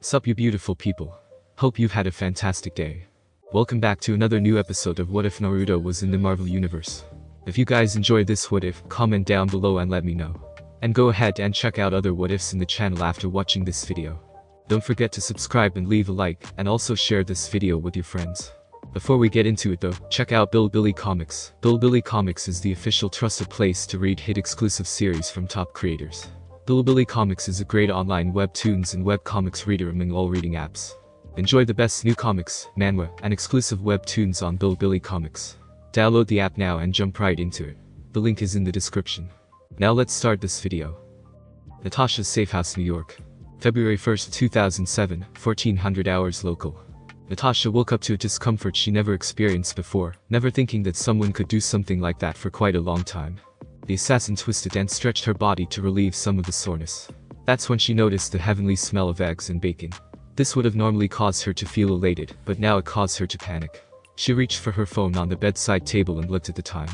Sup you beautiful people. Hope you've had a fantastic day. Welcome back to another new episode of What If Naruto Was in the Marvel Universe. If you guys enjoy this what if, comment down below and let me know. And go ahead and check out other what ifs in the channel after watching this video. Don't forget to subscribe and leave a like, and also share this video with your friends. Before we get into it though, check out Bilibili Comics. Bilibili Comics is the official trusted place to read hit exclusive series from top creators. Bilibili Comics is a great online webtoons and webcomics reader among all reading apps. Enjoy the best new comics, manhwa, and exclusive webtoons on Bilibili Comics. Download the app now and jump right into it. The link is in the description. Now let's start this video. Natasha's Safe House, New York. February 1st, 2007, 1400 hours local. Natasha woke up to a discomfort she never experienced before, never thinking that someone could do something like that for quite a long time. The assassin twisted and stretched her body to relieve some of the soreness. That's when she noticed the heavenly smell of eggs and bacon. This would have normally caused her to feel elated, but now it caused her to panic. She reached for her phone on the bedside table and looked at the time.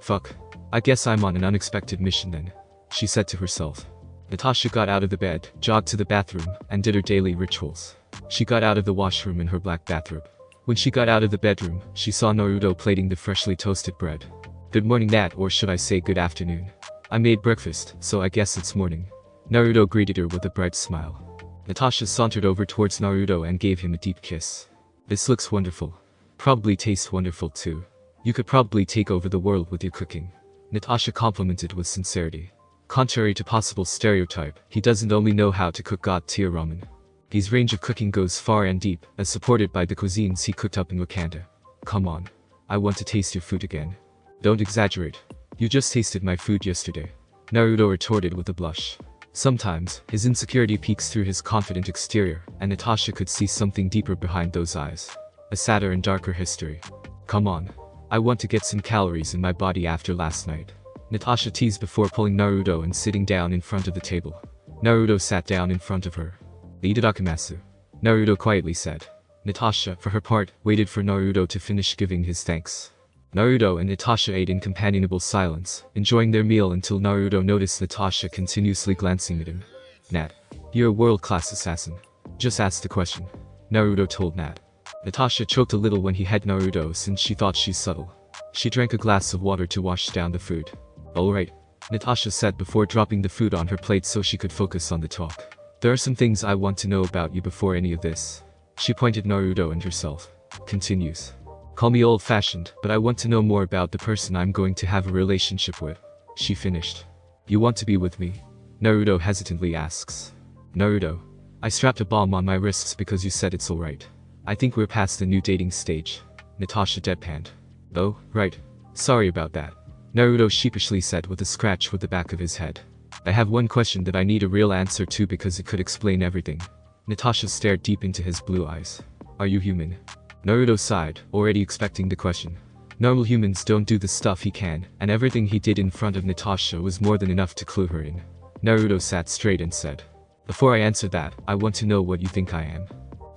Fuck. I guess I'm on an unexpected mission then, she said to herself. Natasha got out of the bed, jogged to the bathroom, and did her daily rituals. She got out of the washroom in her black bathrobe. When she got out of the bedroom, she saw Naruto plating the freshly toasted bread. Good morning Nat, or should I say good afternoon. I made breakfast, so I guess it's morning. Naruto greeted her with a bright smile. Natasha sauntered over towards Naruto and gave him a deep kiss. This looks wonderful. Probably tastes wonderful too. You could probably take over the world with your cooking. Natasha complimented with sincerity. Contrary to possible stereotype, he doesn't only know how to cook god-tier ramen. His range of cooking goes far and deep, as supported by the cuisines he cooked up in Wakanda. Come on. I want to taste your food again. Don't exaggerate. You just tasted my food yesterday. Naruto retorted with a blush. Sometimes, his insecurity peeks through his confident exterior, and Natasha could see something deeper behind those eyes. A sadder and darker history. Come on. I want to get some calories in my body after last night. Natasha teased before pulling Naruto and sitting down in front of the table. Naruto sat down in front of her. Itadakimasu. Naruto quietly said. Natasha, for her part, waited for Naruto to finish giving his thanks. Naruto and Natasha ate in companionable silence, enjoying their meal until Naruto noticed Natasha continuously glancing at him. Nat. You're a world-class assassin. Just ask the question. Naruto told Nat. Natasha choked a little when he had Naruto since she thought she's subtle. She drank a glass of water to wash down the food. Alright. Natasha said before dropping the food on her plate so she could focus on the talk. There are some things I want to know about you before any of this. She pointed Naruto and herself. Continues. Call me old-fashioned, but I want to know more about the person I'm going to have a relationship with. She finished. You want to be with me? Naruto hesitantly asks. Naruto. I strapped a bomb on my wrists because you said it's alright. I think we're past the new dating stage. Natasha deadpanned. Oh, right. Sorry about that. Naruto sheepishly said with a scratch with the back of his head. I have one question that I need a real answer to because it could explain everything. Natasha stared deep into his blue eyes. Are you human? Naruto sighed, already expecting the question. Normal humans don't do the stuff he can, and everything he did in front of Natasha was more than enough to clue her in. Naruto sat straight and said. Before I answer that, I want to know what you think I am.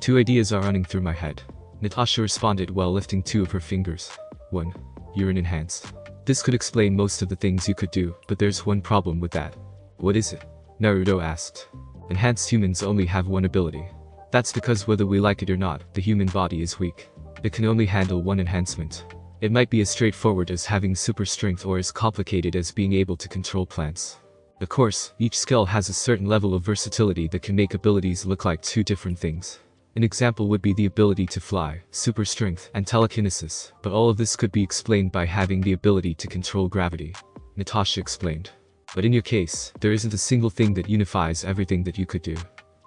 Two ideas are running through my head. Natasha responded while lifting two of her fingers. 1. You're an enhanced. This could explain most of the things you could do, but there's one problem with that. What is it? Naruto asked. Enhanced humans only have one ability. That's because whether we like it or not, the human body is weak. It can only handle one enhancement. It might be as straightforward as having super strength or as complicated as being able to control plants. Of course, each skill has a certain level of versatility that can make abilities look like two different things. An example would be the ability to fly, super strength, and telekinesis, but all of this could be explained by having the ability to control gravity. Natasha explained. But in your case, there isn't a single thing that unifies everything that you could do.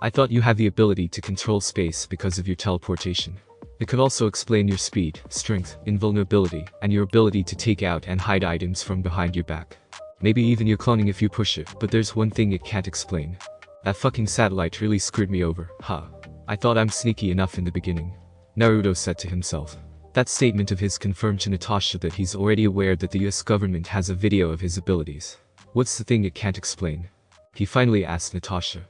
I thought you have the ability to control space because of your teleportation. It could also explain your speed, strength, invulnerability, and your ability to take out and hide items from behind your back. Maybe even your cloning if you push it, but there's one thing it can't explain. That fucking satellite really screwed me over, huh? I thought I'm sneaky enough in the beginning. Naruto said to himself. That statement of his confirmed to Natasha that he's already aware that the US government has a video of his abilities. What's the thing it can't explain? He finally asked Natasha.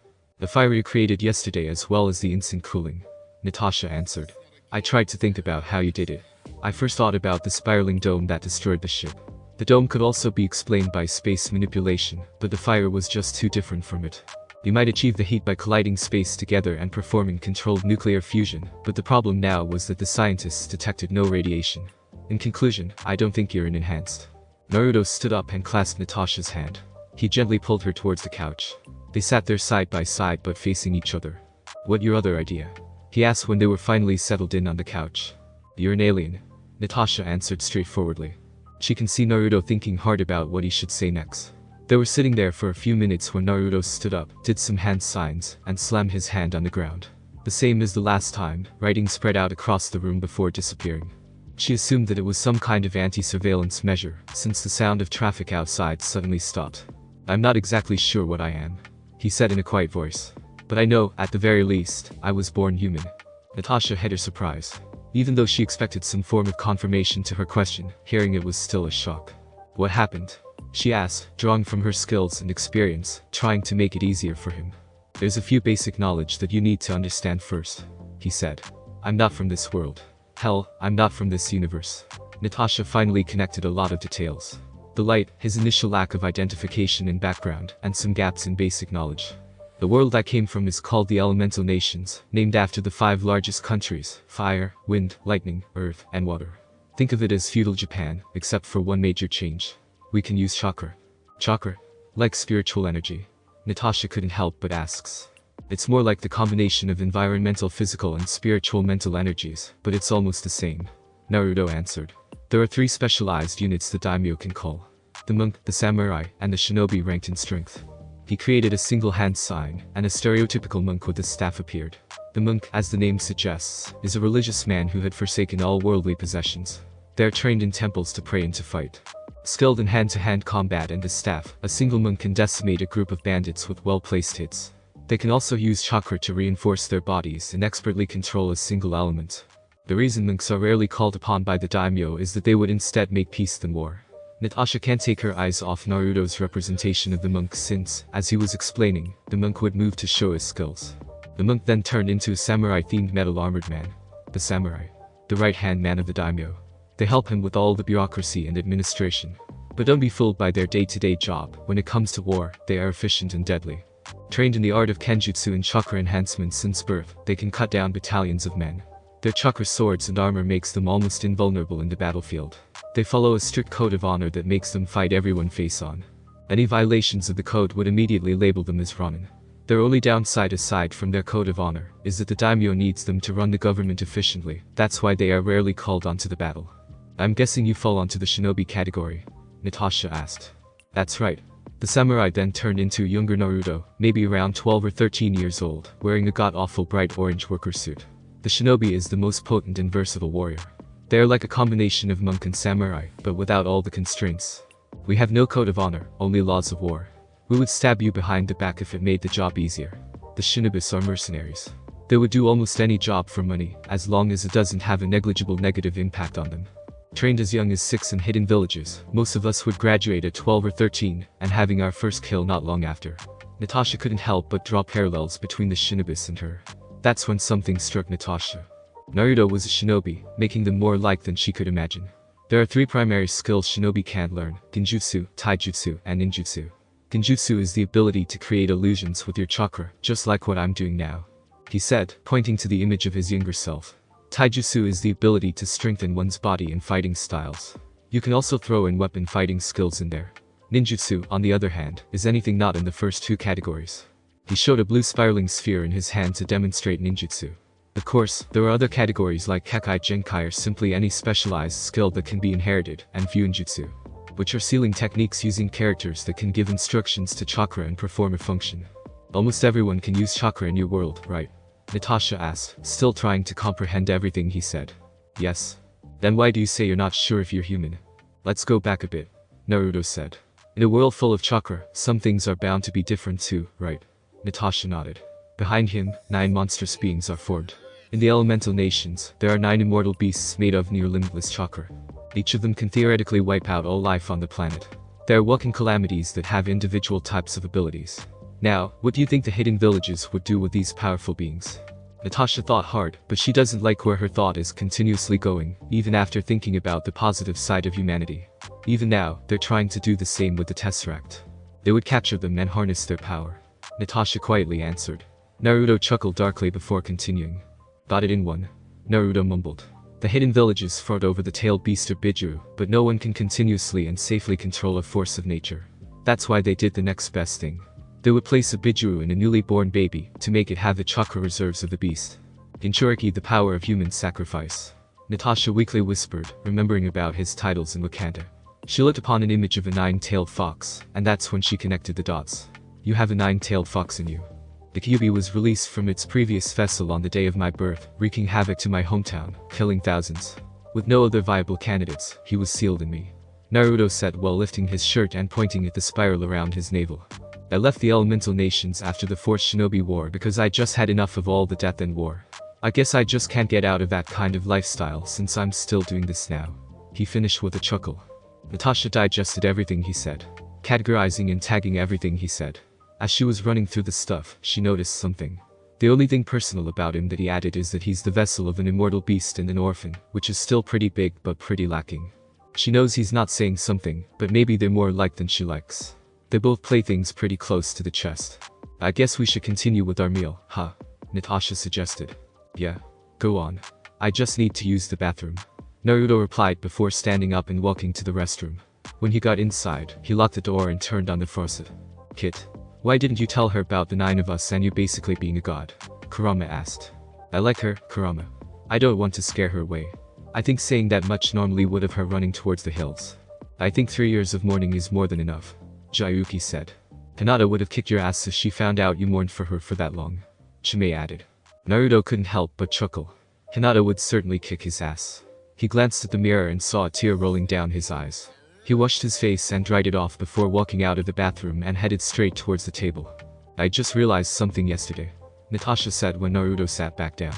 The fire you created yesterday as well as the instant cooling. Natasha answered. I tried to think about how you did it. I first thought about the spiraling dome that destroyed the ship. The dome could also be explained by space manipulation, but the fire was just too different from it. You might achieve the heat by colliding space together and performing controlled nuclear fusion, but the problem now was that the scientists detected no radiation. In conclusion, I don't think you're enhanced. Naruto stood up and clasped Natasha's hand. He gently pulled her towards the couch. They sat there side by side but facing each other. What your other idea? He asked when they were finally settled in on the couch. You're an alien, Natasha answered straightforwardly. She can see Naruto thinking hard about what he should say next. They were sitting there for a few minutes when Naruto stood up, did some hand signs, and slammed his hand on the ground. The same as the last time, writing spread out across the room before disappearing. She assumed that it was some kind of anti-surveillance measure, since the sound of traffic outside suddenly stopped. I'm not exactly sure what I am, he said in a quiet voice. But I know, at the very least, I was born human. Natasha hid her surprise. Even though she expected some form of confirmation to her question, hearing it was still a shock. What happened? She asked, drawing from her skills and experience, trying to make it easier for him. There's a few basic knowledge that you need to understand first, he said. I'm not from this world. Hell, I'm not from this universe. Natasha finally connected a lot of details. The light, his initial lack of identification and background, and some gaps in basic knowledge. The world I came from is called the Elemental Nations, named after the 5 largest countries: fire, wind, lightning, earth, and water. Think of it as feudal Japan, except for one major change. We can use chakra. Chakra? Like spiritual energy? Natasha couldn't help but asks. It's more like the combination of environmental, physical, and spiritual mental energies, but it's almost the same. Naruto answered. There are 3 specialized units the daimyo can call. The monk, the samurai, and the shinobi ranked in strength. He created a single hand sign, and a stereotypical monk with a staff appeared. The monk, as the name suggests, is a religious man who had forsaken all worldly possessions. They are trained in temples to pray and to fight. Skilled in hand-to-hand combat and as staff, a single monk can decimate a group of bandits with well-placed hits. They can also use chakra to reinforce their bodies and expertly control a single element. The reason monks are rarely called upon by the daimyo is that they would instead make peace than war. Natasha can't take her eyes off Naruto's representation of the monk since, as he was explaining, the monk would move to show his skills. The monk then turned into a samurai-themed metal-armored man. The samurai. The right-hand man of the daimyo. They help him with all the bureaucracy and administration. But don't be fooled by their day-to-day job. When it comes to war, they are efficient and deadly. Trained in the art of kenjutsu and chakra enhancement since birth, they can cut down battalions of men. Their chakra swords and armor makes them almost invulnerable in the battlefield. They follow a strict code of honor that makes them fight everyone face on. Any violations of the code would immediately label them as Ronin. Their only downside aside from their code of honor is that the daimyo needs them to run the government efficiently. That's why they are rarely called onto the battle. I'm guessing you fall onto the shinobi category, Natasha asked. That's right. The samurai then turned into a younger Naruto, maybe around 12 or 13 years old, wearing a god-awful bright orange worker suit. The shinobi is the most potent and versatile warrior. They are like a combination of monk and samurai, but without all the constraints. We have no code of honor, only laws of war. We would stab you behind the back if it made the job easier. The shinobis are mercenaries. They would do almost any job for money, as long as it doesn't have a negligible negative impact on them. Trained as young as 6 in hidden villages, most of us would graduate at 12 or 13, and having our first kill not long after. Natasha couldn't help but draw parallels between the shinobis and her. That's when something struck Natasha. Naruto was a shinobi, making them more alike than she could imagine. There are 3 primary skills shinobi can't learn: genjutsu, taijutsu, and ninjutsu. Genjutsu is the ability to create illusions with your chakra, just like what I'm doing now, he said, pointing to the image of his younger self. Taijutsu is the ability to strengthen one's body in fighting styles. You can also throw in weapon fighting skills in there. Ninjutsu, on the other hand, is anything not in the first 2 categories. He showed a blue spiraling sphere in his hand to demonstrate ninjutsu. Of course, there are other categories like Kekai Genkai or simply any specialized skill that can be inherited, and Fuinjutsu, which are sealing techniques using characters that can give instructions to chakra and perform a function. Almost everyone can use chakra in your world, right? Natasha asked, still trying to comprehend everything he said. Yes. Then why do you say you're not sure if you're human? Let's go back a bit, Naruto said. In a world full of chakra, some things are bound to be different too, right? Natasha nodded. Behind him, 9 monstrous beings are formed. In the elemental nations, there are 9 immortal beasts made of near limitless chakra. Each of them can theoretically wipe out all life on the planet. They are walking calamities that have individual types of abilities. Now, what do you think the hidden villages would do with these powerful beings? Natasha thought hard, but she doesn't like where her thought is continuously going, even after thinking about the positive side of humanity. Even now, they're trying to do the same with the Tesseract. They would capture them and harness their power. Natasha quietly answered. Naruto chuckled darkly before continuing. Got it in one. Naruto mumbled. The hidden villages fought over the tailed beast of Bijuru, but no one can continuously and safely control a force of nature. That's why they did the next best thing. They would place a Bijuru in a newly born baby to make it have the chakra reserves of the beast. Jinchuriki, the power of human sacrifice. Natasha weakly whispered, remembering about his titles in Wakanda. She looked upon an image of a 9-tailed fox, and that's when she connected the dots. You have a 9-tailed fox in you. The Kyuubi was released from its previous vessel on the day of my birth, wreaking havoc to my hometown, killing thousands. With no other viable candidates, he was sealed in me. Naruto said while lifting his shirt and pointing at the spiral around his navel. I left the elemental nations after the Fourth Shinobi War because I just had enough of all the death and war. I guess I just can't get out of that kind of lifestyle since I'm still doing this now. He finished with a chuckle. Natasha digested everything he said, categorizing and tagging everything he said. As she was running through the stuff, she noticed something. The only thing personal about him that he added is that he's the vessel of an immortal beast and an orphan, which is still pretty big but pretty lacking. She knows he's not saying something, but maybe they're more alike than she likes. They both play things pretty close to the chest. I guess we should continue with our meal, huh? Natasha suggested. Yeah. Go on. I just need to use the bathroom. Naruto replied before standing up and walking to the restroom. When he got inside, he locked the door and turned on the faucet. Kit. Why didn't you tell her about the 9 of us and you basically being a god? Kurama asked. I like her, Kurama. I don't want to scare her away. I think saying that much normally would have her running towards the hills. I think 3 years of mourning is more than enough. Jiongu said. Hinata would have kicked your ass if she found out you mourned for her for that long. Chimei added. Naruto couldn't help but chuckle. Hinata would certainly kick his ass. He glanced at the mirror and saw a tear rolling down his eyes. He washed his face and dried it off before walking out of the bathroom and headed straight towards the table. I just realized something yesterday, Natasha said when Naruto sat back down.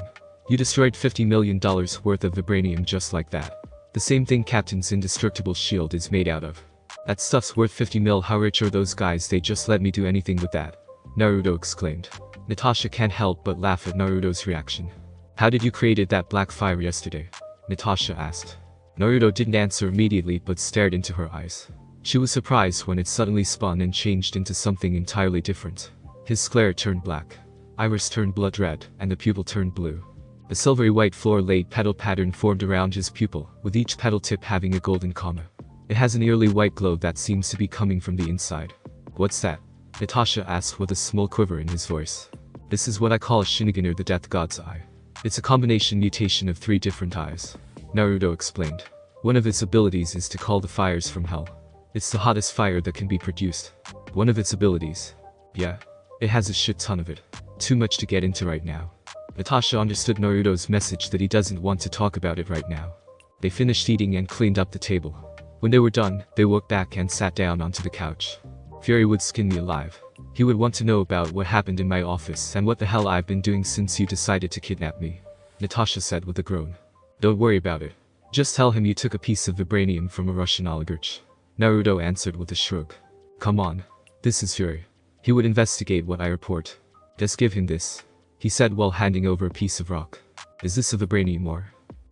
You destroyed $50 million worth of vibranium just like that. The same thing Captain's indestructible shield is made out of. That stuff's worth 50 mil. How rich are those guys? They just let me do anything with that. Naruto exclaimed. Natasha can't help but laugh at Naruto's reaction. How did you create that black fire yesterday? Natasha asked. Naruto didn't answer immediately but stared into her eyes. She was surprised when it suddenly spun and changed into something entirely different. His sclera turned black. Iris turned blood red, and the pupil turned blue. A silvery white floor-laid petal pattern formed around his pupil, with each petal tip having a golden comma. It has an eerily white glow that seems to be coming from the inside. What's that? Natasha asked with a small quiver in his voice. This is what I call a Shinigami, or the Death God's Eye. It's a combination mutation of 3 different eyes. Naruto explained. One of its abilities is to call the fires from hell. It's the hottest fire that can be produced. One of its abilities. Yeah. It has a shit ton of it. Too much to get into right now. Natasha understood Naruto's message that he doesn't want to talk about it right now. They finished eating and cleaned up the table. When they were done, they walked back and sat down onto the couch. Fury would skin me alive. He would want to know about what happened in my office and what the hell I've been doing since you decided to kidnap me. Natasha said with a groan. Don't worry about it. Just tell him you took a piece of vibranium from a Russian oligarch. Naruto answered with a shrug. Come on. This is Fury. He would investigate what I report. Just give him this, he said while handing over a piece of rock. Is this a vibranium ore?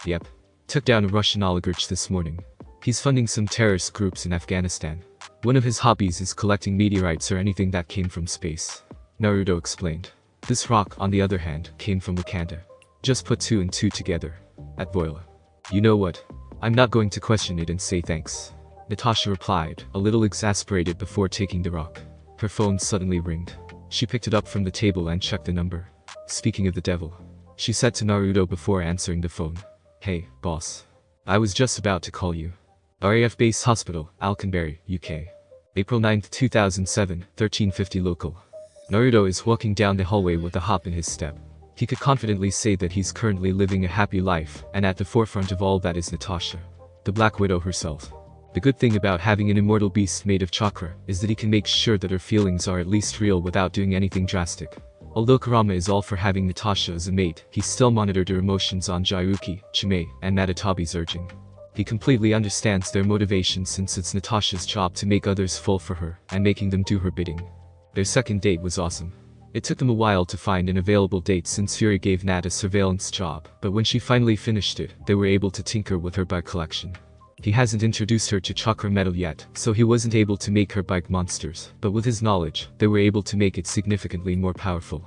Yep. Took down a Russian oligarch this morning. He's funding some terrorist groups in Afghanistan. One of his hobbies is collecting meteorites or anything that came from space. Naruto explained. This rock, on the other hand, came from Wakanda. Just put 2 and 2 together. At Voila. You know what? I'm not going to question it and say thanks. Natasha replied, a little exasperated before taking the rock. Her phone suddenly ringed. She picked it up from the table and checked the number. Speaking of the devil, she said to Naruto before answering the phone. Hey, boss. I was just about to call you. RAF Base Hospital, Alconbury, UK. April 9, 2007, 13:50 local. Naruto is walking down the hallway with a hop in his step. He could confidently say that he's currently living a happy life, and at the forefront of all that is Natasha, the Black Widow herself. The good thing about having an immortal beast made of chakra is that he can make sure that her feelings are at least real without doing anything drastic. Although Kurama is all for having Natasha as a mate, he still monitored her emotions on Jiongu, Chimei, and Matatabi's urging. He completely understands their motivation since it's Natasha's job to make others fall for her, and making them do her bidding. Their second date was awesome. It took them a while to find an available date since Fury gave Nat a surveillance job, but when she finally finished it, they were able to tinker with her bike collection. He hasn't introduced her to chakra metal yet, so he wasn't able to make her bike monsters, but with his knowledge, they were able to make it significantly more powerful.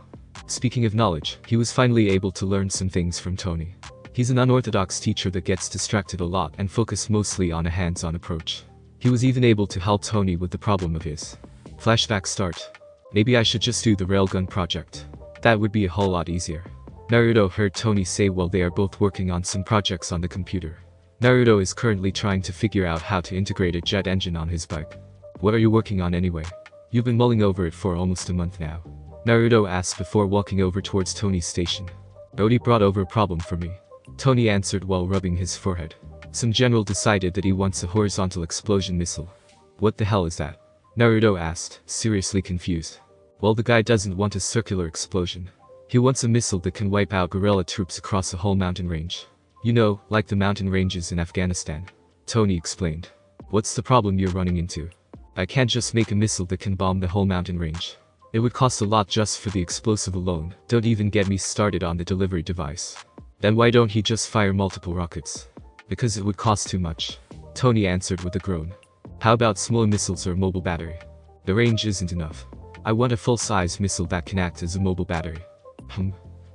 Speaking of knowledge, he was finally able to learn some things from Tony. He's an unorthodox teacher that gets distracted a lot and focused mostly on a hands-on approach. He was even able to help Tony with the problem of his. Flashback start. Maybe I should just do the railgun project. That would be a whole lot easier. Naruto heard Tony say while they are both working on some projects on the computer. Naruto is currently trying to figure out how to integrate a jet engine on his bike. What are you working on anyway? You've been mulling over it for almost a month now. Naruto asked before walking over towards Tony's station. Brody brought over a problem for me. Tony answered while rubbing his forehead. Some general decided that he wants a horizontal explosion missile. What the hell is that? Naruto asked, seriously confused. Well, the guy doesn't want a circular explosion. He wants a missile that can wipe out guerrilla troops across a whole mountain range. You know, like the mountain ranges in Afghanistan. Tony explained. What's the problem you're running into? I can't just make a missile that can bomb the whole mountain range. It would cost a lot just for the explosive alone, don't even get me started on the delivery device. Then why don't he just fire multiple rockets? Because it would cost too much. Tony answered with a groan. How about smaller missiles or a mobile battery? The range isn't enough. I want a full-size missile that can act as a mobile battery.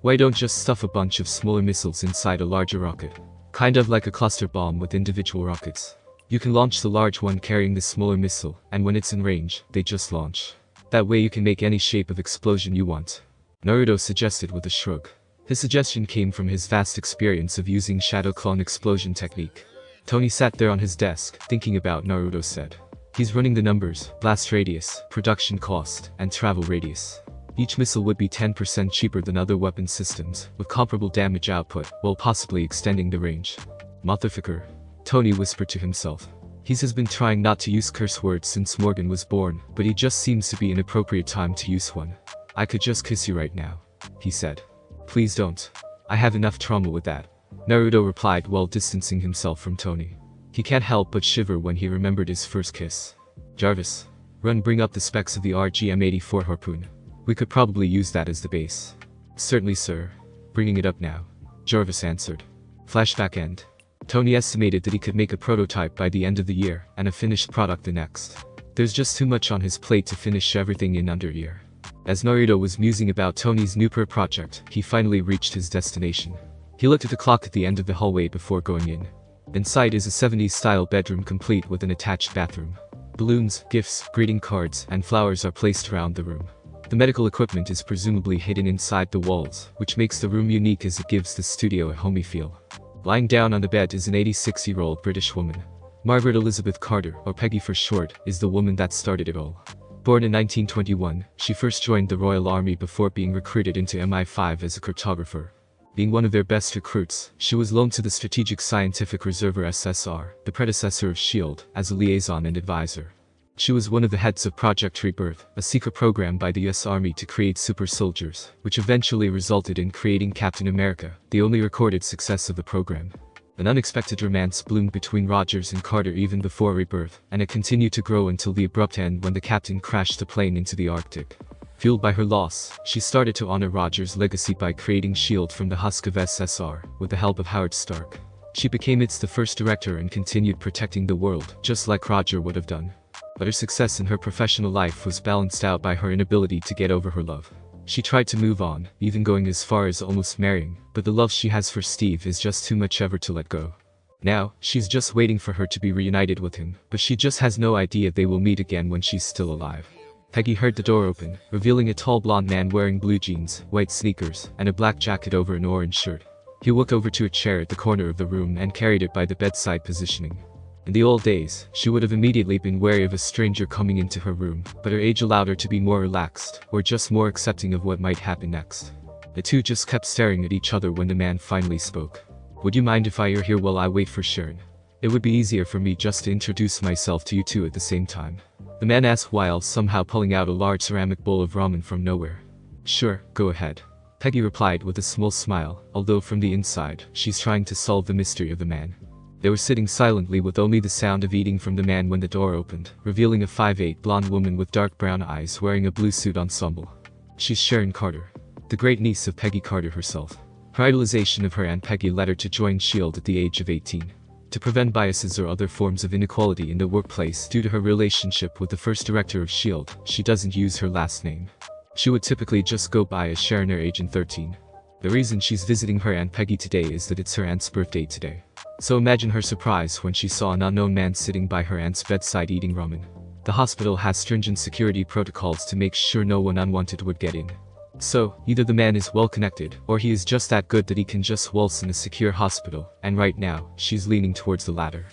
Why don't just stuff a bunch of smaller missiles inside a larger rocket? Kind of like a cluster bomb with individual rockets. You can launch the large one carrying the smaller missile, and when it's in range, they just launch. That way you can make any shape of explosion you want. Naruto suggested with a shrug. His suggestion came from his vast experience of using shadow clone explosion technique. Tony sat there on his desk, thinking about Naruto said. He's running the numbers, blast radius, production cost, and travel radius. Each missile would be 10% cheaper than other weapon systems, with comparable damage output, while possibly extending the range. Motherfucker. Tony whispered to himself. He has been trying not to use curse words since Morgan was born, but it just seems to be an appropriate time to use one. I could just kiss you right now, he said. Please don't. I have enough trauma with that. Naruto replied while distancing himself from Tony. He can't help but shiver when he remembered his first kiss. Jarvis. Run, bring up the specs of the RGM-84 harpoon. We could probably use that as the base. Certainly, sir. Bringing it up now. Jarvis answered. Flashback end. Tony estimated that he could make a prototype by the end of the year, and a finished product the next. There's just too much on his plate to finish everything in under a year. As Naruto was musing about Tony's new project, he finally reached his destination. He looked at the clock at the end of the hallway before going in. Inside is a 70s-style bedroom complete with an attached bathroom. Balloons, gifts, greeting cards, and flowers are placed around the room. The medical equipment is presumably hidden inside the walls, which makes the room unique as it gives the studio a homey feel. Lying down on the bed is an 86-year-old British woman. Margaret Elizabeth Carter, or Peggy for short, is the woman that started it all. Born in 1921, she first joined the Royal Army before being recruited into MI5 as a cryptographer. Being one of their best recruits, she was loaned to the Strategic Scientific Reserve SSR, the predecessor of SHIELD, as a liaison and advisor. She was one of the heads of Project Rebirth, a secret program by the US Army to create super soldiers, which eventually resulted in creating Captain America, the only recorded success of the program. An unexpected romance bloomed between Rogers and Carter even before Rebirth, and it continued to grow until the abrupt end when the captain crashed the plane into the Arctic. Fueled by her loss, she started to honor Rogers' legacy by creating SHIELD from the husk of SSR, with the help of Howard Stark. She became its first director and continued protecting the world, just like Roger would have done. But her success in her professional life was balanced out by her inability to get over her love. She tried to move on, even going as far as almost marrying, but the love she has for Steve is just too much ever to let go. Now, she's just waiting for her to be reunited with him, but she just has no idea they will meet again when she's still alive. Peggy heard the door open, revealing a tall blonde man wearing blue jeans, white sneakers, and a black jacket over an orange shirt. He walked over to a chair at the corner of the room and carried it by the bedside positioning. In the old days, she would have immediately been wary of a stranger coming into her room, but her age allowed her to be more relaxed, or just more accepting of what might happen next. The two just kept staring at each other when the man finally spoke. Would you mind if I are here while I wait for Sharon? It would be easier for me just to introduce myself to you two at the same time. The man asked while somehow pulling out a large ceramic bowl of ramen from nowhere. Sure, go ahead. Peggy replied with a small smile, although from the inside, she's trying to solve the mystery of the man. They were sitting silently with only the sound of eating from the man when the door opened, revealing a 5'8" blonde woman with dark brown eyes wearing a blue suit ensemble. She's Sharon Carter, the great niece of Peggy Carter herself. Her idolization of her Aunt Peggy led her to join SHIELD at the age of 18. to prevent biases or other forms of inequality in the workplace. Due to her relationship with the first director of S.H.I.E.L.D., she doesn't use her last name. She would typically just go by as Sharon or Agent 13. The reason she's visiting her Aunt Peggy today is that it's her aunt's birthday today. So imagine her surprise when she saw an unknown man sitting by her aunt's bedside eating ramen. The hospital has stringent security protocols to make sure no one unwanted would get in. So, either the man is well connected, or he is just that good that he can just waltz in a secure hospital, and right now, she's leaning towards the latter.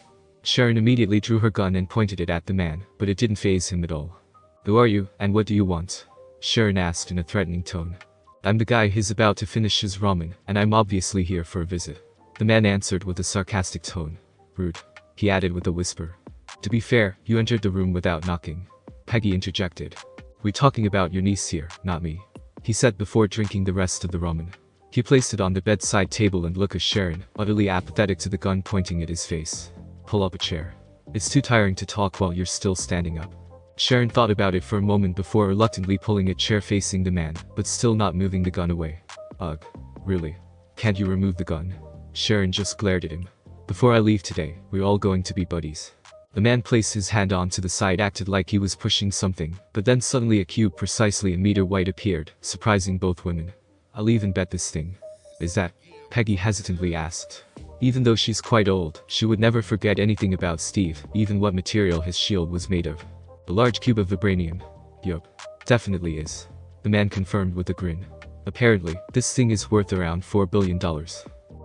Sharon immediately drew her gun and pointed it at the man, but it didn't faze him at all. "Who are you, and what do you want?" Sharon asked in a threatening tone. "I'm the guy who's about to finish his ramen, and I'm obviously here for a visit." The man answered with a sarcastic tone. "Rude," he added with a whisper. "To be fair, you entered the room without knocking." Peggy interjected. "We're talking about your niece here, not me," he said before drinking the rest of the ramen. He placed it on the bedside table and looked at Sharon, utterly apathetic to the gun pointing at his face. "Pull up a chair. It's too tiring to talk while you're still standing up." Sharon thought about it for a moment before reluctantly pulling a chair facing the man, but still not moving the gun away. "Ugh. Really? Can't you remove the gun?" Sharon just glared at him. "Before I leave today, we're all going to be buddies." The man placed his hand onto the side, acted like he was pushing something, but then suddenly a cube precisely a meter wide appeared, surprising both women. "I'll even bet this thing." "Is that?" Peggy hesitantly asked. Even though she's quite old, she would never forget anything about Steve, even what material his shield was made of. "A large cube of vibranium." "Yup. Definitely is," the man confirmed with a grin. "Apparently, this thing is worth around $4 billion.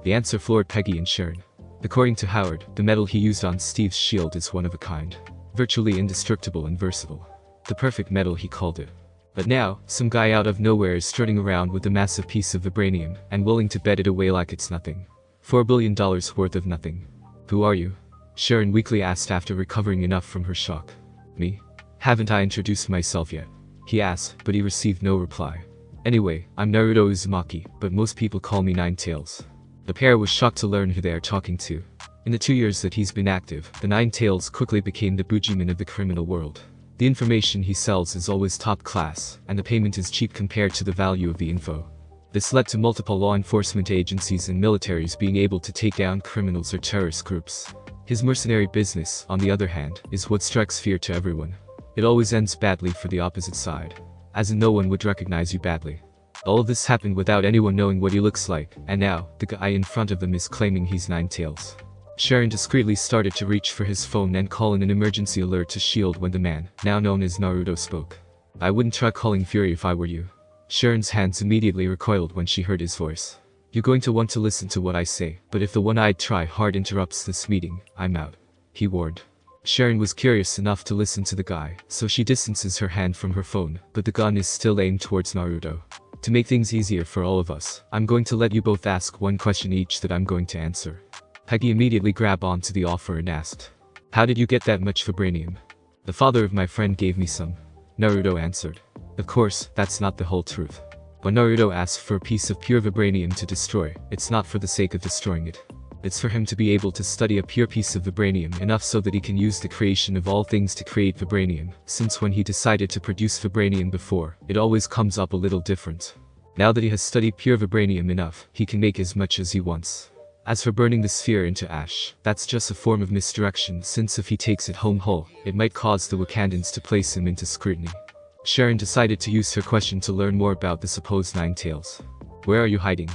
The answer floored Peggy and Sharon. According to Howard, the metal he used on Steve's shield is one of a kind. Virtually indestructible and versatile. The perfect metal, he called it. But now, some guy out of nowhere is strutting around with a massive piece of vibranium, and willing to bet it away like it's nothing. $4 billion worth of nothing. "Who are you?" Sharon weakly asked after recovering enough from her shock. "Me? Haven't I introduced myself yet?" he asked, but he received no reply. "Anyway, I'm Naruto Uzumaki, but most people call me Nine Tails." The pair was shocked to learn who they are talking to. In the 2 years that he's been active, the Nine Tails quickly became the boogeyman of the criminal world. The information he sells is always top class, and the payment is cheap compared to the value of the info. This led to multiple law enforcement agencies and militaries being able to take down criminals or terrorist groups. His mercenary business, on the other hand, is what strikes fear to everyone. It always ends badly for the opposite side. As in, no one would recognize you badly. All of this happened without anyone knowing what he looks like, and now, the guy in front of them is claiming he's Nine Tails. Sharon discreetly started to reach for his phone and call in an emergency alert to S.H.I.E.L.D. when the man, now known as Naruto, spoke. "I wouldn't try calling Fury if I were you." Sharon's hands immediately recoiled when she heard his voice. "You're going to want to listen to what I say, but if the one-eyed try hard interrupts this meeting, I'm out," he warned. Sharon was curious enough to listen to the guy, so she distances her hand from her phone, but the gun is still aimed towards Naruto. "To make things easier for all of us, I'm going to let you both ask one question each that I'm going to answer." Peggy immediately grabbed onto the offer and asked, "How did you get that much vibranium?" "The father of my friend gave me some," Naruto answered. Of course, that's not the whole truth. When Naruto asks for a piece of pure vibranium to destroy, it's not for the sake of destroying it. It's for him to be able to study a pure piece of vibranium enough so that he can use the creation of all things to create vibranium, since when he decided to produce vibranium before, it always comes up a little different. Now that he has studied pure vibranium enough, he can make as much as he wants. As for burning the sphere into ash, that's just a form of misdirection, since if he takes it home whole, it might cause the Wakandans to place him into scrutiny. Sharon decided to use her question to learn more about the supposed Nine Tails. "Where are you hiding?"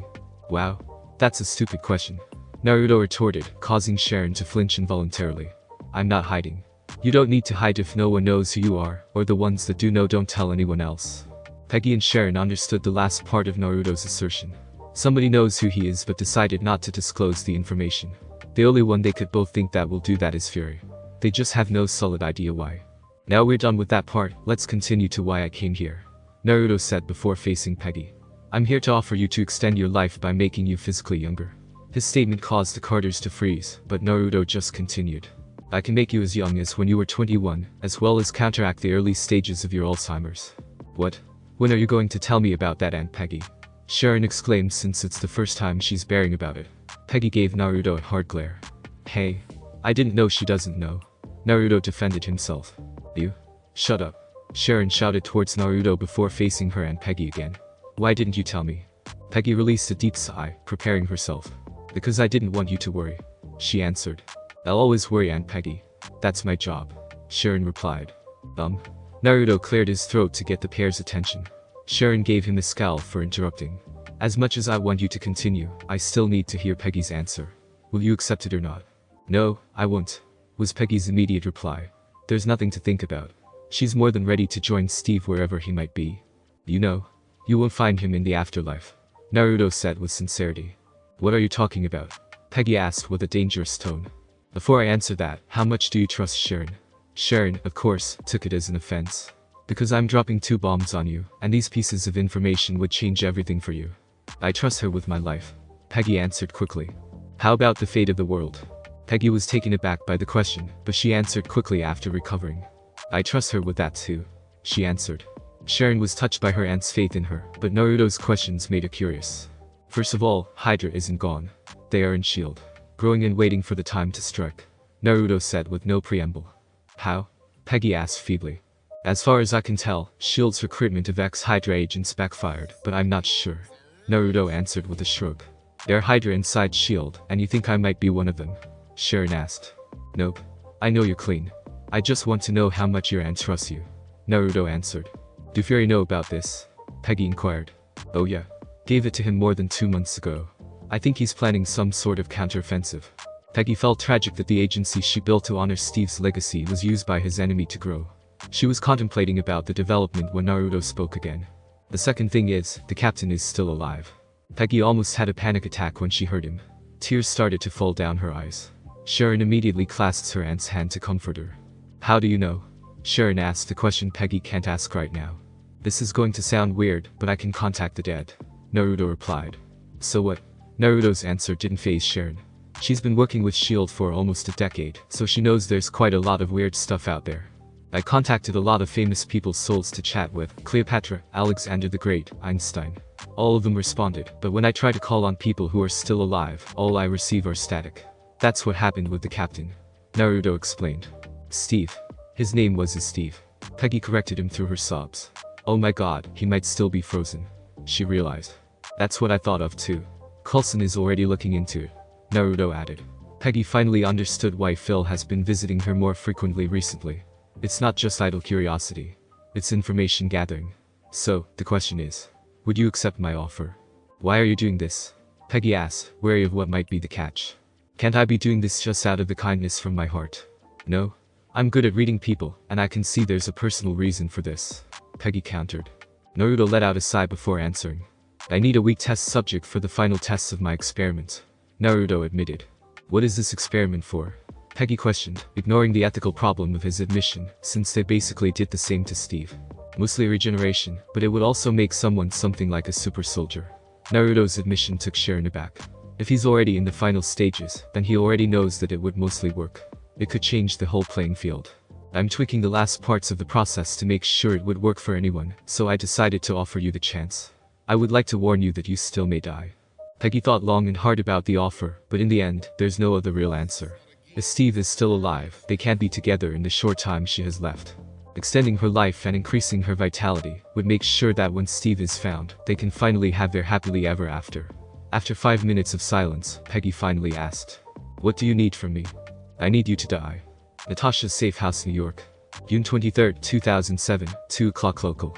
"Wow. That's a stupid question," Naruto retorted, causing Sharon to flinch involuntarily. "I'm not hiding. You don't need to hide if no one knows who you are, or the ones that do know don't tell anyone else." Peggy and Sharon understood the last part of Naruto's assertion. Somebody knows who he is but decided not to disclose the information. The only one they could both think that will do that is Fury. They just have no solid idea why. "Now we're done with that part, let's continue to why I came here," Naruto said before facing Peggy. "I'm here to offer you to extend your life by making you physically younger." His statement caused the Carters to freeze, but Naruto just continued. "I can make you as young as when you were 21, as well as counteract the early stages of your Alzheimer's." "What? When are you going to tell me about that, Aunt Peggy?" Sharon exclaimed, since it's the first time she's bearing about it. Peggy gave Naruto a hard glare. "Hey. I didn't know she doesn't know." Naruto defended himself. "You? Shut up." Sharon shouted towards Naruto before facing her Aunt Peggy again. "Why didn't you tell me?" Peggy released a deep sigh, preparing herself. "Because I didn't want you to worry," she answered. I'll always worry Aunt Peggy. That's my job. Sharon replied. Naruto cleared his throat to get the pair's attention. Sharon gave him a scowl for interrupting. As much as I want you to continue, I still need to hear Peggy's answer. Will you accept it or not? No, I won't, was Peggy's immediate reply. There's nothing to think about. She's more than ready to join Steve wherever he might be. You know, you won't find him in the afterlife, Naruto said with sincerity. What are you talking about? Peggy asked with a dangerous tone. Before I answer that, how much do you trust Sharon? Sharon, of course, took it as an offense. Because I'm dropping 2 bombs on you, and these pieces of information would change everything for you. I trust her with my life, Peggy answered quickly. How about the fate of the world? Peggy was taken aback by the question, but she answered quickly after recovering. I trust her with that too, she answered. Sharon was touched by her aunt's faith in her, but Naruto's questions made her curious. First of all, Hydra isn't gone. They are in S.H.I.E.L.D., growing and waiting for the time to strike, Naruto said with no preamble. How? Peggy asked feebly. As far as I can tell, S.H.I.E.L.D.'s recruitment of ex-Hydra agents backfired, but I'm not sure, Naruto answered with a shrug. There are Hydra inside S.H.I.E.L.D., and you think I might be one of them? Sharon asked. Nope. I know you're clean. I just want to know how much your aunt trusts you, Naruto answered. Do Fury know about this? Peggy inquired. Oh yeah. Gave it to him more than 2 months ago. I think he's planning some sort of counteroffensive. Peggy felt tragic that the agency she built to honor Steve's legacy was used by his enemy to grow. She was contemplating about the development when Naruto spoke again. The second thing is, the captain is still alive. Peggy almost had a panic attack when she heard him. Tears started to fall down her eyes. Sharon immediately clasped her aunt's hand to comfort her. How do you know? Sharon asked the question Peggy can't ask right now. This is going to sound weird, but I can contact the dead, Naruto replied. So what? Naruto's answer didn't faze Sharon. She's been working with S.H.I.E.L.D. for almost a decade, so she knows there's quite a lot of weird stuff out there. I contacted a lot of famous people's souls to chat with, Cleopatra, Alexander the Great, Einstein. All of them responded, but when I try to call on people who are still alive, all I receive are static. That's what happened with the captain, Naruto explained. Steve. His name was Steve. Peggy corrected him through her sobs. Oh my god, he might still be frozen, she realized. That's what I thought of too. Coulson is already looking into it, Naruto added. Peggy finally understood why Phil has been visiting her more frequently recently. It's not just idle curiosity. It's information gathering. So, the question is, would you accept my offer? Why are you doing this? Peggy asked, wary of what might be the catch. Can't I be doing this just out of the kindness from my heart? No. I'm good at reading people, and I can see there's a personal reason for this, Peggy countered. Naruto let out a sigh before answering. I need a weak test subject for the final tests of my experiment, Naruto admitted. What is this experiment for? Peggy questioned, ignoring the ethical problem of his admission, since they basically did the same to Steve. Mostly regeneration, but it would also make someone something like a super soldier. Naruto's admission took Sharon aback. If he's already in the final stages, then he already knows that it would mostly work. It could change the whole playing field. I'm tweaking the last parts of the process to make sure it would work for anyone, so I decided to offer you the chance. I would like to warn you that you still may die. Peggy thought long and hard about the offer, but in the end, there's no other real answer. If Steve is still alive, they can't be together in the short time she has left. Extending her life and increasing her vitality would make sure that when Steve is found, they can finally have their happily ever after. After 5 minutes of silence, Peggy finally asked, what do you need from me? I need you to die. Natasha's Safe House, New York. June 23, 2007, 2 o'clock local.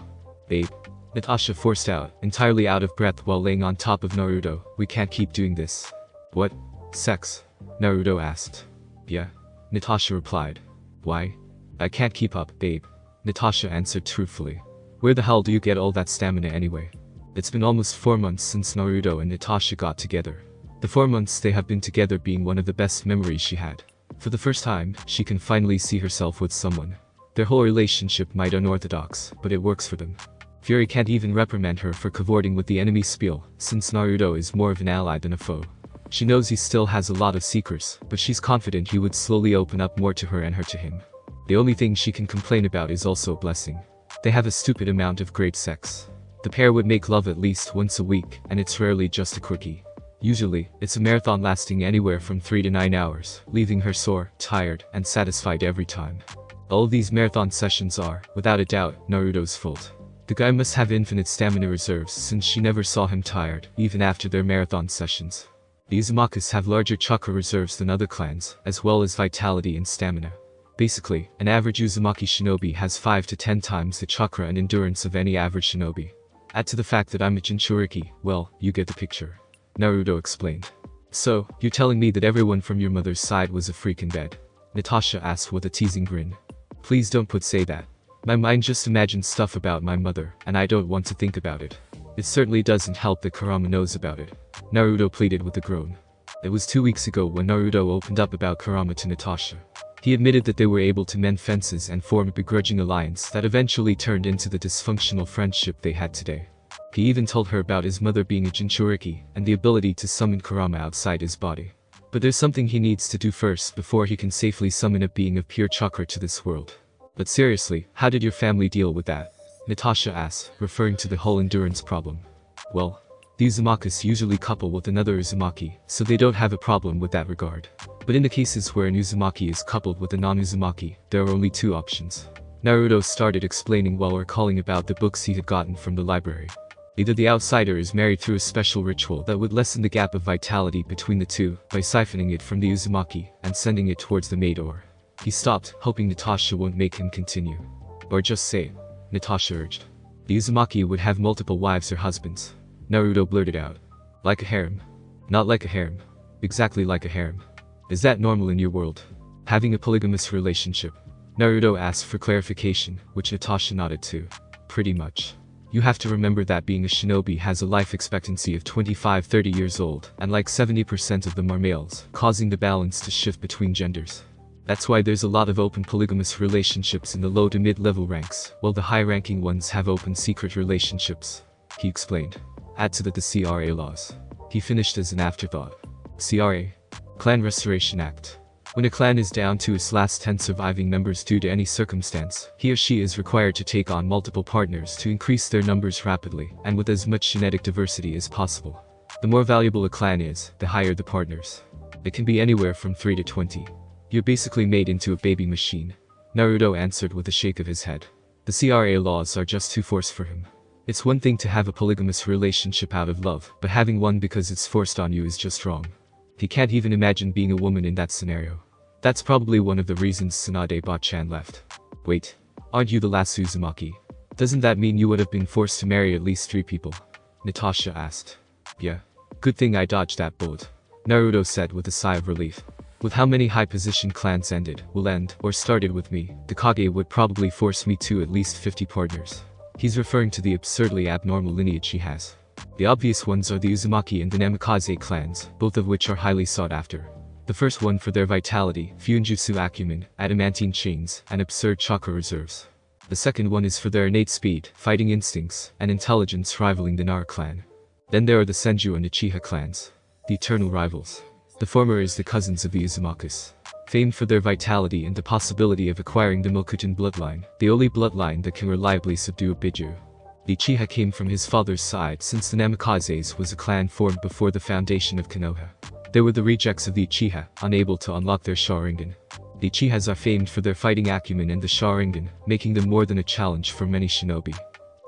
Babe. Natasha forced out, entirely out of breath while laying on top of Naruto. We can't keep doing this. What? Sex? Naruto asked. Yeah. Natasha replied. Why? I can't keep up, babe. Natasha answered truthfully. Where the hell do you get all that stamina anyway? It's been almost 4 months since Naruto and Natasha got together. The 4 months they have been together being one of the best memories she had. For the first time, she can finally see herself with someone. Their whole relationship might unorthodox, but it works for them. Fury can't even reprimand her for cavorting with the enemy spiel, since Naruto is more of an ally than a foe. She knows he still has a lot of secrets, but she's confident he would slowly open up more to her and her to him. The only thing she can complain about is also a blessing. They have a stupid amount of great sex. The pair would make love at least once a week, and it's rarely just a quickie. Usually, it's a marathon lasting anywhere from 3 to 9 hours, leaving her sore, tired, and satisfied every time. All of these marathon sessions are, without a doubt, Naruto's fault. The guy must have infinite stamina reserves since she never saw him tired, even after their marathon sessions. The Uzumakas have larger chakra reserves than other clans, as well as vitality and stamina. Basically, an average Uzumaki shinobi has 5 to 10 times the chakra and endurance of any average shinobi. Add to the fact that I'm a Jinchuriki, well, you get the picture. Naruto explained. So, you're telling me that everyone from your mother's side was a freak in bed? Natasha asked with a teasing grin. Please don't say that. My mind just imagines stuff about my mother, and I don't want to think about it. It certainly doesn't help that Kurama knows about it. Naruto pleaded with a groan. It was 2 weeks ago when Naruto opened up about Kurama to Natasha. He admitted that they were able to mend fences and form a begrudging alliance that eventually turned into the dysfunctional friendship they had today. He even told her about his mother being a Jinchuriki and the ability to summon Kurama outside his body. But there's something he needs to do first before he can safely summon a being of pure chakra to this world. But seriously, how did your family deal with that? Natasha asked, referring to the whole endurance problem. Well, the Uzumakas usually couple with another Uzumaki, so they don't have a problem with that regard. But in the cases where an Uzumaki is coupled with a non-Uzumaki, there are only 2 options. Naruto started explaining while recalling about the books he had gotten from the library. Either the outsider is married through a special ritual that would lessen the gap of vitality between the two by siphoning it from the Uzumaki and sending it towards the maid, or... He stopped, hoping Natasha won't make him continue. Or just say it, Natasha urged. The Uzumaki would have multiple wives or husbands. Naruto blurted out. Like a harem. Not like a harem. Exactly like a harem. Is that normal in your world? Having a polygamous relationship? Naruto asked for clarification, which Natasha nodded to. Pretty much. You have to remember that being a shinobi has a life expectancy of 25-30 years old, and like 70% of them are males, causing the balance to shift between genders. That's why there's a lot of open polygamous relationships in the low to mid-level ranks, while the high-ranking ones have open secret relationships. He explained. Add to that the CRA laws. He finished as an afterthought. CRA. Clan Restoration Act. When a clan is down to its last 10 surviving members due to any circumstance, he or she is required to take on multiple partners to increase their numbers rapidly, and with as much genetic diversity as possible. The more valuable a clan is, the higher the partners. It can be anywhere from 3 to 20. You're basically made into a baby machine. Naruto answered with a shake of his head. The CRA laws are just too forced for him. It's one thing to have a polygamous relationship out of love, but having one because it's forced on you is just wrong. He can't even imagine being a woman in that scenario. That's probably one of the reasons Tsunade Bachan left. Wait, aren't you the last Uzumaki? Doesn't that mean you would have been forced to marry at least 3 people? Natasha asked. Yeah. Good thing I dodged that bullet. Naruto said with a sigh of relief. With how many high-position clans ended, will end, or started with me, the Kage would probably force me to at least 50 partners. He's referring to the absurdly abnormal lineage he has. The obvious ones are the Uzumaki and the Namikaze clans, both of which are highly sought after. The first one for their vitality, Fuinjutsu acumen, adamantine chains, and absurd chakra reserves. The second one is for their innate speed, fighting instincts, and intelligence rivaling the Nara clan. Then there are the Senju and Uchiha clans, the eternal rivals. The former is the cousins of the Uzumakas, famed for their vitality and the possibility of acquiring the Milkutan bloodline, the only bloodline that can reliably subdue a Biju. The Uchiha came from his father's side since the Namikazes was a clan formed before the foundation of Konoha. They were the rejects of the Uchiha, unable to unlock their Sharingan. The Uchihas are famed for their fighting acumen and the Sharingan, making them more than a challenge for many shinobi.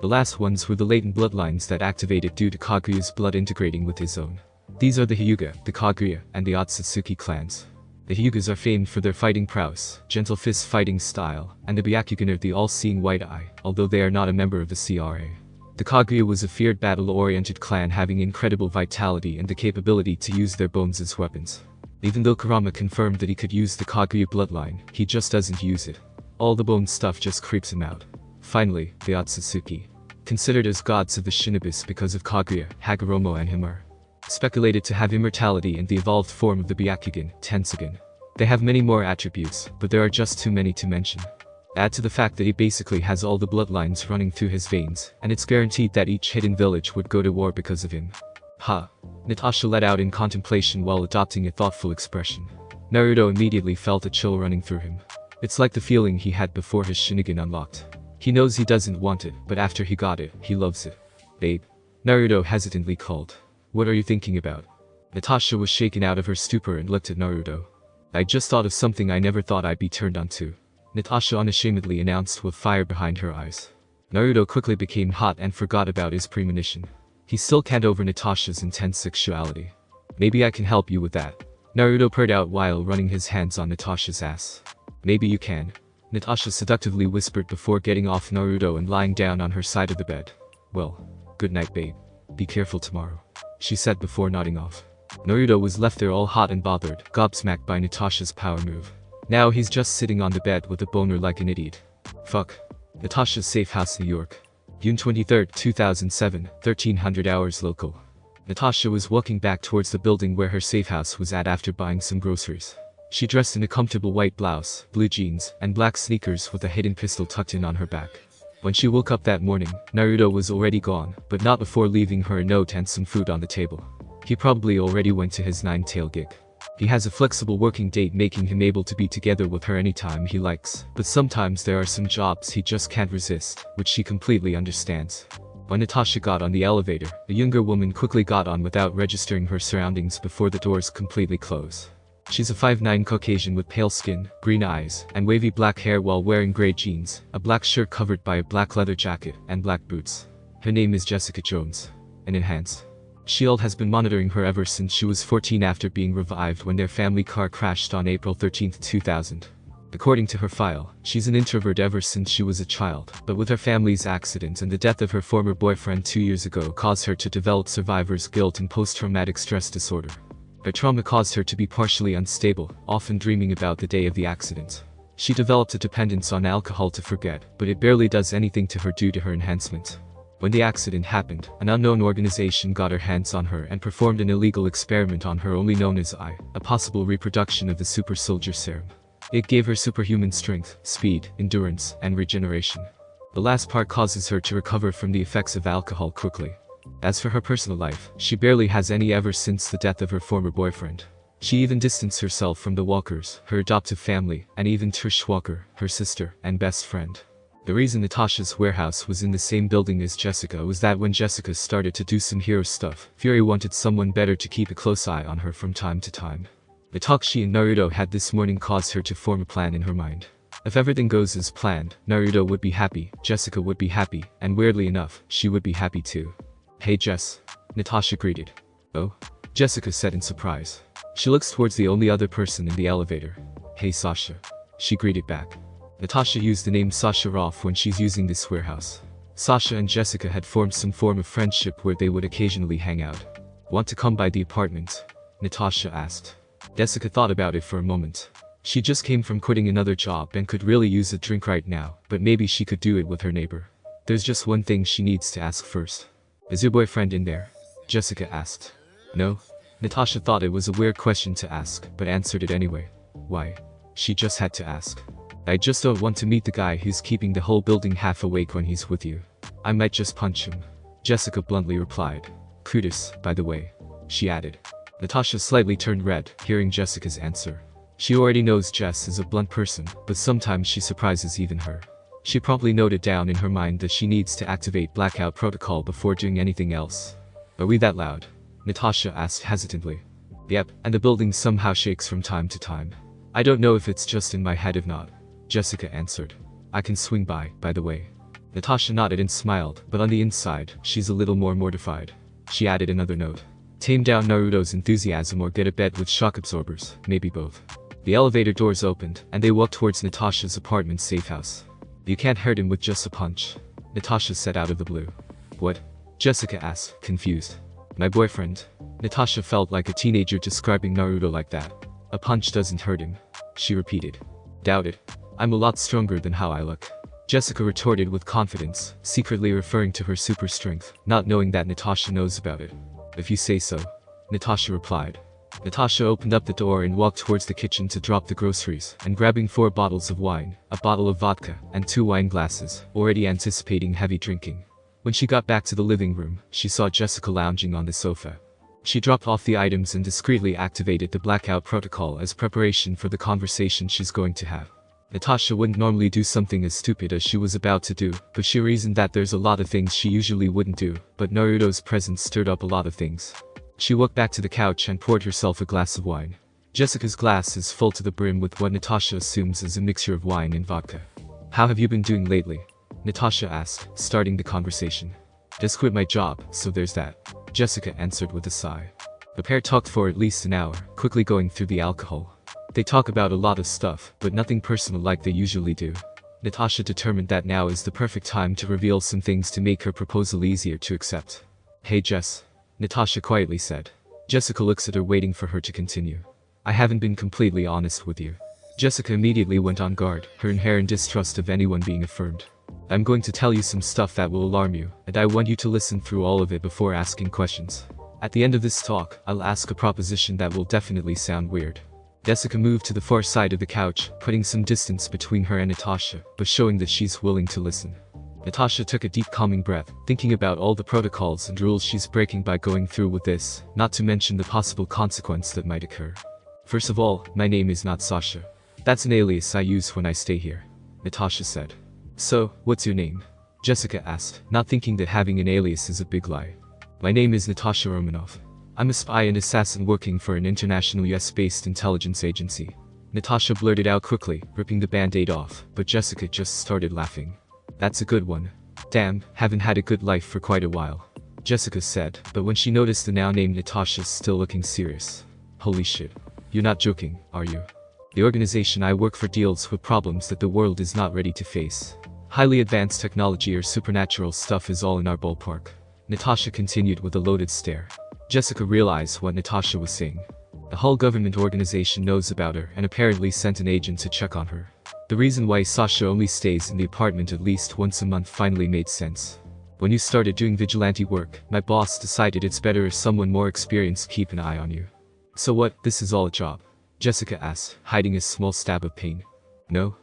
The last ones were the latent bloodlines that activated due to Kaguya's blood integrating with his own. These are the Hyuga, the Kaguya, and the Otsutsuki clans. The Hyugas are famed for their fighting prowess, gentle fist fighting style, and the Byakugan are the all-seeing white eye, although they are not a member of the CRA. The Kaguya was a feared battle-oriented clan having incredible vitality and the capability to use their bones as weapons. Even though Kurama confirmed that he could use the Kaguya bloodline, he just doesn't use it. All the bone stuff just creeps him out. Finally, the Otsutsuki. Considered as gods of the Shinobis because of Kaguya, Hagoromo and Himar. Speculated to have immortality and the evolved form of the Byakugan, Tensugan. They have many more attributes, but there are just too many to mention. Add to the fact that he basically has all the bloodlines running through his veins, and it's guaranteed that each hidden village would go to war because of him. Ha! Natasha let out in contemplation while adopting a thoughtful expression. Naruto immediately felt a chill running through him. It's like the feeling he had before his Sharingan unlocked. He knows he doesn't want it, but after he got it, he loves it. Babe. Naruto hesitantly called. What are you thinking about? Natasha was shaken out of her stupor and looked at Naruto. I just thought of something I never thought I'd be turned on to. Natasha unashamedly announced with fire behind her eyes. Naruto quickly became hot and forgot about his premonition. He still can't over Natasha's intense sexuality. Maybe I can help you with that. Naruto purred out while running his hands on Natasha's ass. Maybe you can. Natasha seductively whispered before getting off Naruto and lying down on her side of the bed. Well, good night babe. Be careful tomorrow, she said before nodding off. Naruto was left there all hot and bothered, gobsmacked by Natasha's power move. Now he's just sitting on the bed with a boner like an idiot. Fuck. Natasha's safe house, New York. June 23, 2007, 1300 hours local. Natasha was walking back towards the building where her safe house was at after buying some groceries. She dressed in a comfortable white blouse, blue jeans, and black sneakers with a hidden pistol tucked in on her back. When she woke up that morning, Naruto was already gone, but not before leaving her a note and some food on the table. He probably already went to his nine-tail gig. He has a flexible working date making him able to be together with her anytime he likes, but sometimes there are some jobs he just can't resist, which she completely understands. When Natasha got on the elevator, the younger woman quickly got on without registering her surroundings before the doors completely close. She's a 5'9" Caucasian with pale skin, green eyes, and wavy black hair while wearing gray jeans, a black shirt covered by a black leather jacket, and black boots. Her name is Jessica Jones. An enhance. S.H.I.E.L.D. has been monitoring her ever since she was 14 after being revived when their family car crashed on April 13, 2000. According to her file, she's an introvert ever since she was a child, but with her family's accident and the death of her former boyfriend 2 years ago caused her to develop survivor's guilt and post-traumatic stress disorder. Her trauma caused her to be partially unstable, often dreaming about the day of the accident. She developed a dependence on alcohol to forget, but it barely does anything to her due to her enhancement. When the accident happened, an unknown organization got her hands on her and performed an illegal experiment on her only known as I, a possible reproduction of the super soldier serum. It gave her superhuman strength, speed, endurance, and regeneration. The last part causes her to recover from the effects of alcohol quickly. As for her personal life, she barely has any ever since the death of her former boyfriend. She even distanced herself from the Walkers, her adoptive family, and even Trish Walker, her sister and best friend. The reason Natasha's warehouse was in the same building as Jessica was that when Jessica started to do some hero stuff, Fury wanted someone better to keep a close eye on her from time to time. The talk she and Naruto had this morning caused her to form a plan in her mind. If everything goes as planned, Naruto would be happy, Jessica would be happy, and weirdly enough, she would be happy too. Hey Jess. Natasha greeted. Oh? Jessica said in surprise. She looks towards the only other person in the elevator. Hey Sasha. She greeted back. Natasha used the name Sasha Roth when she's using this warehouse. Sasha and Jessica had formed some form of friendship where they would occasionally hang out. Want to come by the apartment? Natasha asked. Jessica thought about it for a moment. She just came from quitting another job and could really use a drink right now, but maybe she could do it with her neighbor. There's just one thing she needs to ask first. Is your boyfriend in there? Jessica asked. No? Natasha thought it was a weird question to ask, but answered it anyway. Why? She just had to ask. I just don't want to meet the guy who's keeping the whole building half awake when he's with you. I might just punch him. Jessica bluntly replied. Kudos, by the way. She added. Natasha slightly turned red, hearing Jessica's answer. She already knows Jess is a blunt person, but sometimes she surprises even her. She promptly noted down in her mind that she needs to activate blackout protocol before doing anything else. Are we that loud? Natasha asked hesitantly. Yep, and the building somehow shakes from time to time. I don't know if it's just in my head if not. Jessica answered. I can swing by the way. Natasha nodded and smiled, but on the inside, she's a little more mortified. She added another note. Tame down Naruto's enthusiasm or get a bed with shock absorbers, maybe both. The elevator doors opened, and they walked towards Natasha's apartment safe house. You can't hurt him with just a punch, Natasha said out of the blue. What? Jessica asked, confused. My boyfriend. Natasha felt like a teenager describing Naruto like that. A punch doesn't hurt him, she repeated. Doubt it. I'm a lot stronger than how I look. Jessica retorted with confidence, secretly referring to her super strength, not knowing that Natasha knows about it. If you say so, Natasha replied. Natasha opened up the door and walked towards the kitchen to drop the groceries, and grabbing 4 bottles of wine, a bottle of vodka, and 2 wine glasses, already anticipating heavy drinking. When she got back to the living room, she saw Jessica lounging on the sofa. She dropped off the items and discreetly activated the blackout protocol as preparation for the conversation she's going to have. Natasha wouldn't normally do something as stupid as she was about to do, but she reasoned that there's a lot of things she usually wouldn't do, but Naruto's presence stirred up a lot of things. She walked back to the couch and poured herself a glass of wine. Jessica's glass is full to the brim with what Natasha assumes is a mixture of wine and vodka. How have you been doing lately? Natasha asked, starting the conversation. Just quit my job, so there's that. Jessica answered with a sigh. The pair talked for at least an hour, quickly going through the alcohol. They talk about a lot of stuff, but nothing personal like they usually do. Natasha determined that now is the perfect time to reveal some things to make her proposal easier to accept. "Hey Jess," Natasha quietly said. Jessica looks at her, waiting for her to continue. "I haven't been completely honest with you." Jessica immediately went on guard, her inherent distrust of anyone being affirmed. "I'm going to tell you some stuff that will alarm you, and I want you to listen through all of it before asking questions. At the end of this talk, I'll ask a proposition that will definitely sound weird." Jessica moved to the far side of the couch, putting some distance between her and Natasha, but showing that she's willing to listen. Natasha took a deep calming breath, thinking about all the protocols and rules she's breaking by going through with this, not to mention the possible consequence that might occur. "First of all, my name is not Sasha. That's an alias I use when I stay here," Natasha said. "So, what's your name?" Jessica asked, not thinking that having an alias is a big lie. "My name is Natasha Romanov. I'm a spy and assassin working for an international US-based intelligence agency." Natasha blurted out quickly, ripping the band-aid off, but Jessica just started laughing. "That's a good one. Damn, haven't had a good life for quite a while," Jessica said, but when she noticed the now-named Natasha still looking serious. "Holy shit. You're not joking, are you? The organization I work for deals with problems that the world is not ready to face. Highly advanced technology or supernatural stuff is all in our ballpark." Natasha continued with a loaded stare. Jessica realized what Natasha was saying. The whole government organization knows about her and apparently sent an agent to check on her. The reason why Sasha only stays in the apartment at least once a month finally made sense. "When you started doing vigilante work, my boss decided it's better if someone more experienced keep an eye on you." "So what, this is all a job?" Jessica asked, hiding a small stab of pain. No.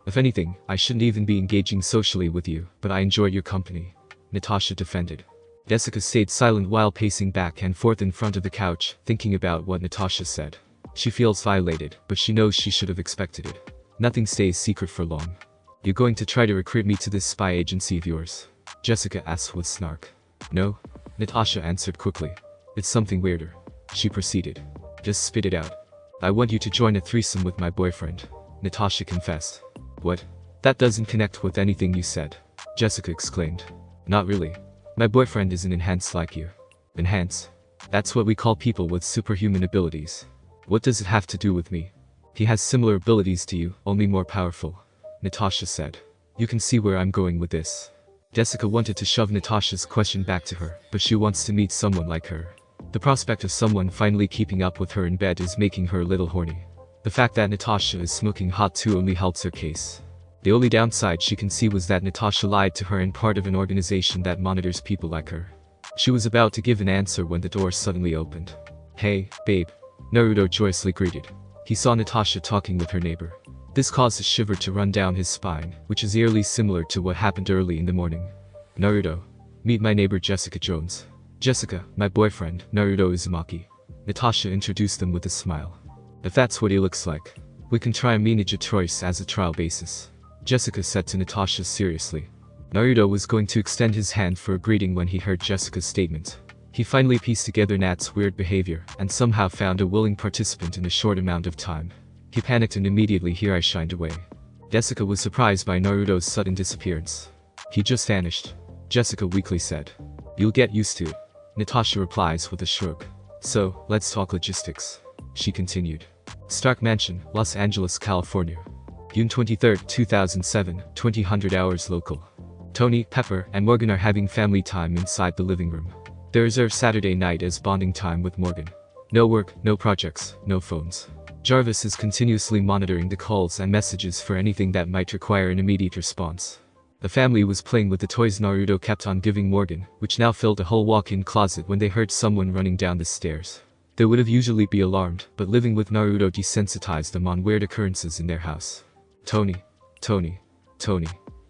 If anything, I shouldn't even be engaging socially with you, but I enjoy your company," Natasha defended. Jessica stayed silent while pacing back and forth in front of the couch, thinking about what Natasha said. She feels violated, but she knows she should have expected it. Nothing stays secret for long. "You're going to try to recruit me to this spy agency of yours?" Jessica asked with snark. "No," Natasha answered quickly. "It's something weirder," she proceeded. "Just spit it out." "I want you to join a threesome with my boyfriend," Natasha confessed. "What? That doesn't connect with anything you said," Jessica exclaimed. "Not really. My boyfriend isn't enhanced like you." "Enhance? That's what we call people with superhuman abilities. What does it have to do with me?" "He has similar abilities to you, only more powerful," Natasha said. "You can see where I'm going with this." Jessica wanted to shove Natasha's question back to her, but she wants to meet someone like her. The prospect of someone finally keeping up with her in bed is making her a little horny. The fact that Natasha is smoking hot too only helps her case. The only downside she can see was that Natasha lied to her and part of an organization that monitors people like her. She was about to give an answer when the door suddenly opened. "Hey, babe," Naruto joyously greeted. He saw Natasha talking with her neighbor. This caused a shiver to run down his spine, which is eerily similar to what happened early in the morning. "Naruto, meet my neighbor Jessica Jones. Jessica, my boyfriend, Naruto Uzumaki." Natasha introduced them with a smile. "If that's what he looks like, we can try and manage a choice as a trial basis," Jessica said to Natasha seriously. Naruto was going to extend his hand for a greeting when he heard Jessica's statement. He finally pieced together Nat's weird behavior, and somehow found a willing participant in a short amount of time. He panicked and immediately his eyes shined away. Jessica was surprised by Naruto's sudden disappearance. "He just vanished," Jessica weakly said. "You'll get used to it," Natasha replies with a shrug. "So, let's talk logistics," she continued. Stark Mansion, Los Angeles, California. June 23, 2007, 2000 hours local. Tony, Pepper, and Morgan are having family time inside the living room. They reserve Saturday night as bonding time with Morgan. No work, no projects, no phones. Jarvis is continuously monitoring the calls and messages for anything that might require an immediate response. The family was playing with the toys Naruto kept on giving Morgan, which now filled a whole walk-in closet when they heard someone running down the stairs. They would have usually be alarmed, but living with Naruto desensitized them on weird occurrences in their house. "Tony, Tony, Tony,"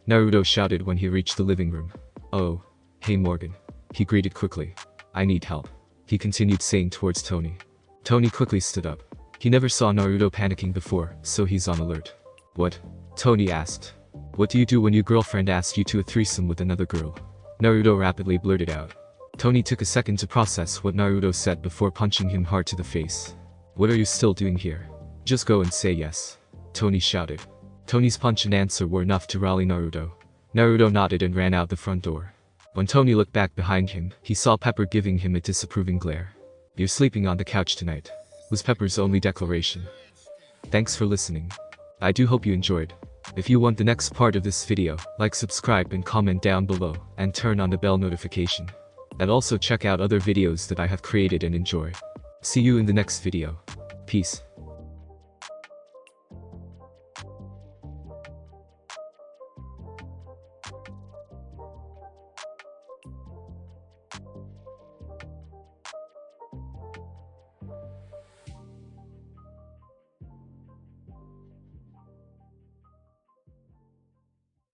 Naruto shouted when he reached the living room. "Oh, hey Morgan," he greeted quickly. "I need help," he continued saying towards Tony. Tony quickly stood up. He never saw Naruto panicking before, so he's on alert. "What?" Tony asked. "What do you do when your girlfriend asks you to a threesome with another girl?" Naruto rapidly blurted out. Tony took a second to process what Naruto said before punching him hard to the face. "What are you still doing here? Just go and say yes," Tony shouted. Tony's punch and answer were enough to rally Naruto. Naruto nodded and ran out the front door. When Tony looked back behind him, he saw Pepper giving him a disapproving glare. You're sleeping on the couch tonight, was Pepper's only declaration. Thanks for listening. I do hope you enjoyed. If you want the next part of this video, like, subscribe and comment down below, and turn on the bell notification. And also check out other videos that I have created and enjoy. See you in the next video. Peace.